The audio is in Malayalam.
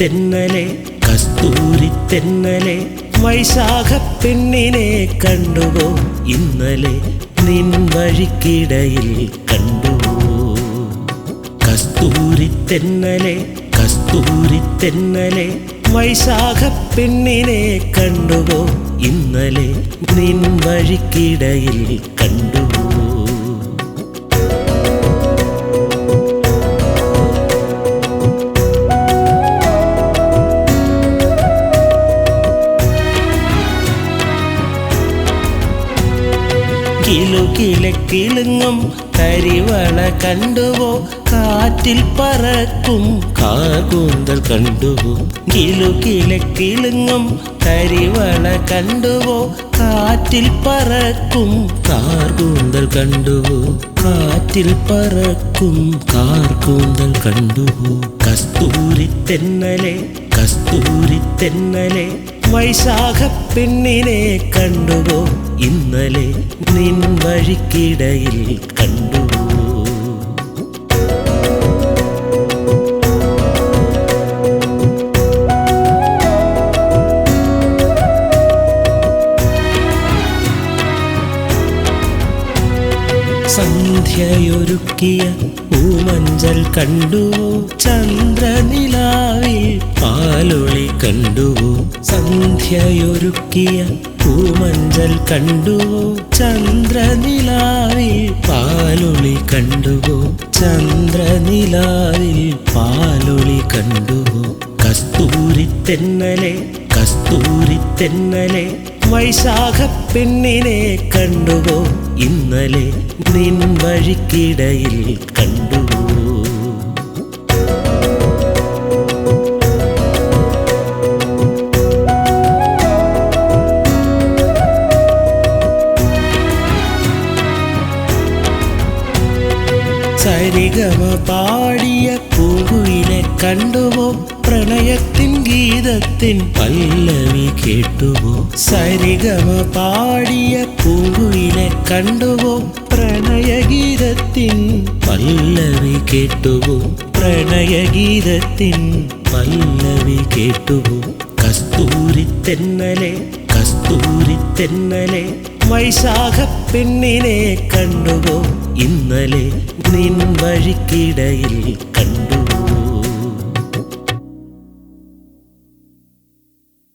തെന്നലെ കസ്തൂരി തെന്നലെ വൈശാഖ പെണ്ണിനെ കണ്ടുവോ ഇന്നലെ നിൻ വഴിക്കിടയിൽ കണ്ടുവോ കസ്തൂരി തെന്നലെ കസ്തൂരി തെന്നലെ വൈശാഖ പെണ്ണിനെ കണ്ടുവോ ഇന്നലെ നിൻ വഴിക്കിടയിൽ കണ്ടുവോ കിലുകിലക്കിലുങ്ങും കരിവള കണ്ടുവോ കാറ്റിൽ പറക്കും കാർകൂന്തൽ കണ്ടുവോ കിലുകിലക്കിലുങ്ങും കരിവള കണ്ടുവോ കാറ്റിൽ പറക്കും കാർകൂന്തൽ കണ്ടുവോ കാറ്റിൽ പറക്കും കാർകൂന്തൽ കണ്ടുവോ കസ്തൂരി തെന്നലെ കസ്തൂരി തെന്നലെ വൈശാഖ പെണ്ണിനെ കണ്ടുവോ ഇന്നലെ നിൻ വഴിക്കിടയിൽ കണ്ടുവോ സന്ധ്യയൊരുക്കിയ പൂമഞ്ചൽ കണ്ടുവോ ചന്ദ്രനിലാവിൽ പാലൊളി കണ്ടുവോ സന്ധ്യയൊരുക്കിയ പൂമഞ്ചൽ കണ്ടുവോ ചന്ദ്രനിലാവിൽ പാലൊളി കണ്ടുവോ ചന്ദ്രനിലാവിൽ പാലൊളി കണ്ടുവോ കസ്തൂരി തെന്നലെ കസ്തൂരി തെന്നലെ വൈശാഖ പെണ്ണിനെ കണ്ടുവോ ഇന്നലെ നിൻ വഴിക്കിടയിൽ കണ്ടുവോ സരിഗമ പാടിയ പൂവിനെ കണ്ടുവോ പ്രണയത്തിൻ ഗീതത്തിൻ പല്ലവി കേട്ടുവോ സരിഗമ പാടിയ പൂവിനെ കണ്ടുവോ പ്രണയഗീതത്തിൻ പല്ലവി കേട്ടുവോ പ്രണയഗീതത്തിൻ പല്ലവി കേട്ടുവോ കസ്തൂരി തെന്നലെ കസ്തൂരി തെന്നലെ വൈശാഖ പെണ്ണിനെ കണ്ടുവോ ഇന്നലെ നിൻ വഴിക്കിടയിൽ